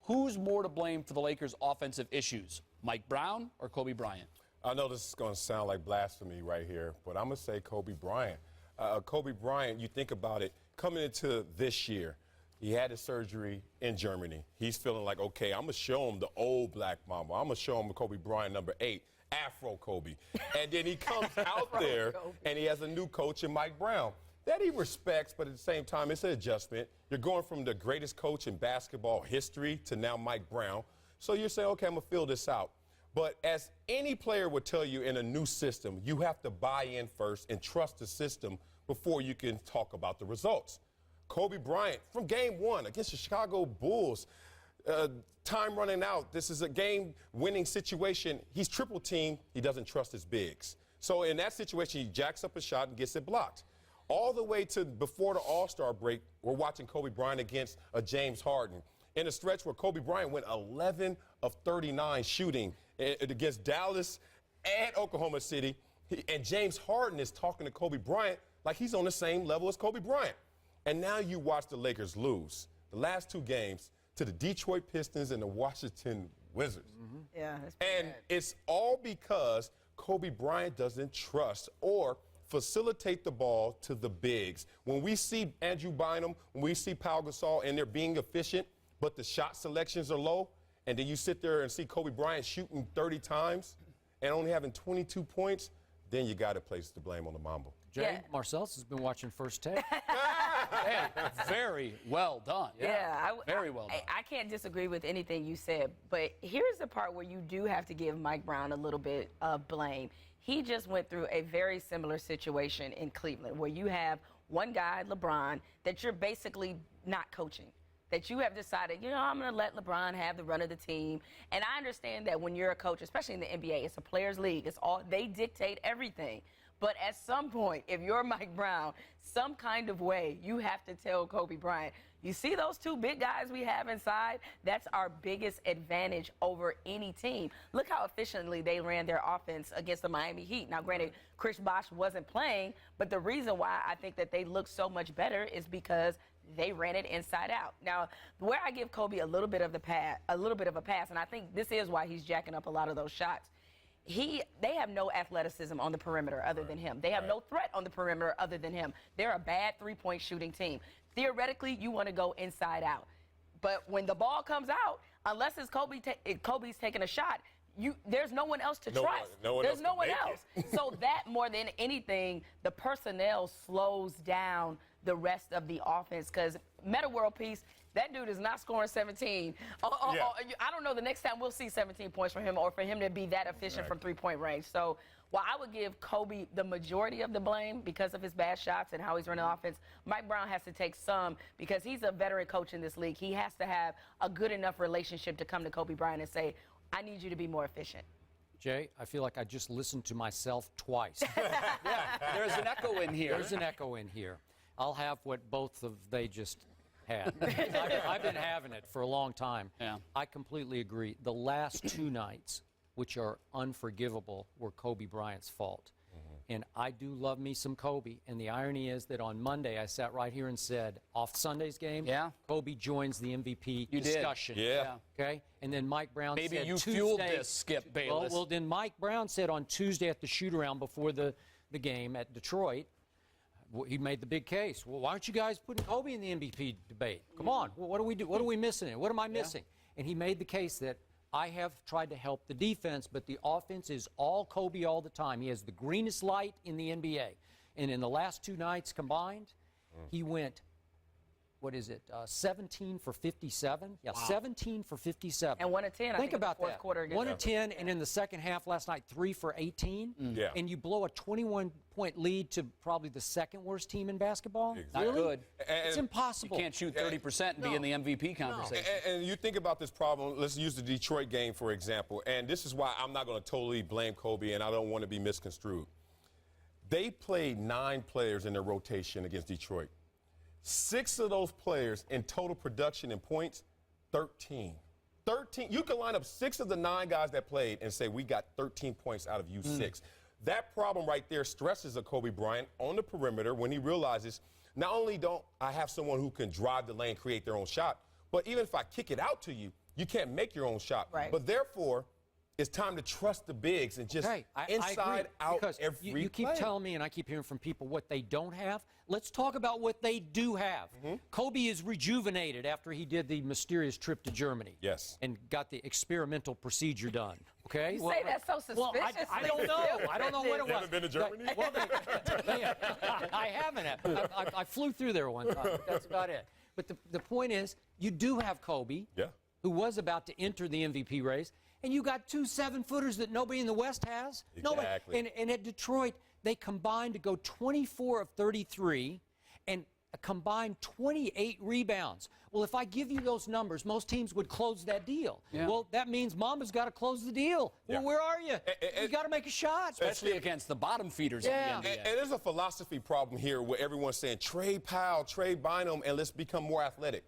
Who's more to blame for the Lakers' offensive issues, Mike Brown or Kobe Bryant? I know this is going to sound like blasphemy right here, but I'm going to say Kobe Bryant. Kobe Bryant, you think about it, coming into this year, he had his surgery in Germany. He's feeling like, okay, I'm going to show him the old Black Mamba. I'm going to show him Kobe Bryant, number 8, Afro Kobe. And then he comes out there, and he has a new coach in Mike Brown that he respects, but at the same time, it's an adjustment. You're going from the greatest coach in basketball history to now Mike Brown. So you're saying, okay, I'm going to fill this out. But as any player would tell you in a new system, you have to buy in first and trust the system before you can talk about the results. Kobe Bryant, from game 1 against the Chicago Bulls, time running out. This is a game-winning situation. He's triple teamed. He doesn't trust his bigs. So in that situation, he jacks up a shot and gets it blocked. All the way to before the All-Star break, we're watching Kobe Bryant against a James Harden in a stretch where Kobe Bryant went 11 of 39 shooting against Dallas and Oklahoma City. And James Harden is talking to Kobe Bryant like he's on the same level as Kobe Bryant. And now you watch the Lakers lose the last 2 games to the Detroit Pistons and the Washington Wizards. Yeah, that's and bad. it's all because Kobe Bryant doesn't trust or facilitate the ball to the bigs. When we see Andrew Bynum, when we see Pau Gasol, and they're being efficient, but the shot selections are low, and then you sit there and see Kobe Bryant shooting 30 times and only having 22 points, then you got to place the blame on the Mamba. Jay, Yeah. Marcellus has been watching First Take. Hey, very well done. Very well done. I can't disagree with anything you said, but here's the part where you do have to give Mike Brown a little bit of blame. He just went through a very similar situation in Cleveland where you have one guy, LeBron, that you're basically not coaching. That you have decided, you know, I'm going to let LeBron have the run of the team. And I understand that when you're a coach, especially in the NBA, it's a players' league. It's all they dictate everything. But at some point, if you're Mike Brown, some kind of way, you have to tell Kobe Bryant, you see those 2 big guys we have inside? That's our biggest advantage over any team. Look how efficiently they ran their offense against the Miami Heat. Now, granted, Chris Bosh wasn't playing, but the reason why I think that they look so much better is because they ran it inside out. Now, where I give Kobe a little bit of a pass, and I think this is why he's jacking up a lot of those shots. They have no athleticism on the perimeter other than him. They have no threat on the perimeter other than him. They're a bad 3-point shooting team. Theoretically, you want to go inside out. But when the ball comes out, unless it's Kobe's taking a shot, there's no one else to trust. There's no one else. So that, more than anything, the personnel slows down the rest of the offense because Metta World Peace, that dude is not scoring 17. I don't know the next time we'll see 17 points from him or for him to be that efficient from 3-point range. So while I would give Kobe the majority of the blame because of his bad shots and how he's running offense, Mike Brown has to take some because he's a veteran coach in this league. He has to have a good enough relationship to come to Kobe Bryant and say, I need you to be more efficient. Jay, I feel like I just listened to myself twice. There's an echo in here. There's an echo in here. I'll have what both of they just had. I've been having it for a long time. Yeah. I completely agree. The last 2 nights, which are unforgivable, were Kobe Bryant's fault. And I do love me some Kobe. And the irony is that on Monday, I sat right here and said, off Sunday's game, Kobe joins the MVP discussion. Yeah. Okay? And then Mike Brown said Maybe you Tuesday, fueled this, Skip Bayless. Well, then Mike Brown said on Tuesday at the shoot-around before the game at Detroit, he made the big case. Well, why aren't you guys putting Kobe in the MVP debate? Come on. What do we do? What are we missing? What am I missing? And he made the case that I have tried to help the defense, but the offense is all Kobe all the time. He has the greenest light in the NBA. And in the last 2 nights combined, he went, 17 for 57? Yeah, wow. 17 for 57. And 1 of 10, Think about in the fourth that. quarter. 1 of 10, and in the second half last night, 3 for 18. Yeah. And you blow a 21-point lead to probably the second worst team in basketball? Exactly. Not good. It's impossible. You can't shoot 30% and be in the MVP conversation. And you think about this problem, let's use the Detroit game, for example, and this is why I'm not going to totally blame Kobe, and I don't want to be misconstrued. They played 9 players in their rotation against Detroit. 6 of those players in total production and points, 13. 13. You can line up 6 of the 9 guys that played and say, we got 13 points out of you 6. That problem right there stresses a Kobe Bryant on the perimeter when he realizes not only don't I have someone who can drive the lane, create their own shot, but even if I kick it out to you, You can't make your own shot. Right. But therefore, it's time to trust the bigs and just Okay, I inside agree, out because every you keep play. telling me, and I keep hearing from people what they don't have. Let's talk about what they do have. Kobe is rejuvenated after he did the mysterious trip to Germany. Yes. And got the experimental procedure done. Okay. You say that so suspiciously. Well, I don't know. I don't know what it was. Never been to Germany? Well, I haven't. I flew through there one time. But that's about it. But the point is, you do have Kobe, Yeah. who was about to enter the MVP race, and you got 2 7-footers that nobody in the West has. Nobody. Exactly. And at Detroit, they combined to go 24 of 33 and a combined 28 rebounds. Well, if I give you those numbers, most teams would close that deal. Yeah. Well, that means Mama's got to close the deal. Yeah. Well, where are you? You got to make a shot. Especially against the bottom feeders Yeah. of the NBA. And there's a philosophy problem here where everyone's saying trade Powell, trade Bynum, and let's become more athletic.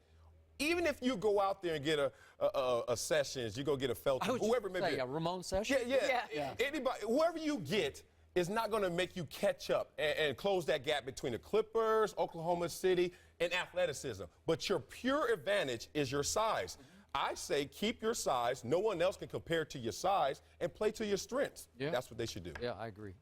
Even if you go out there and get a Sessions, you go get a Felton, I would whoever may say be. a Ramon Sessions. Yeah. Anybody, whoever you get is not going to make you catch up and close that gap between the Clippers, Oklahoma City, and athleticism. But your pure advantage is your size. I say keep your size. No one else can compare to your size and play to your strengths. Yeah. That's what they should do. Yeah, I agree.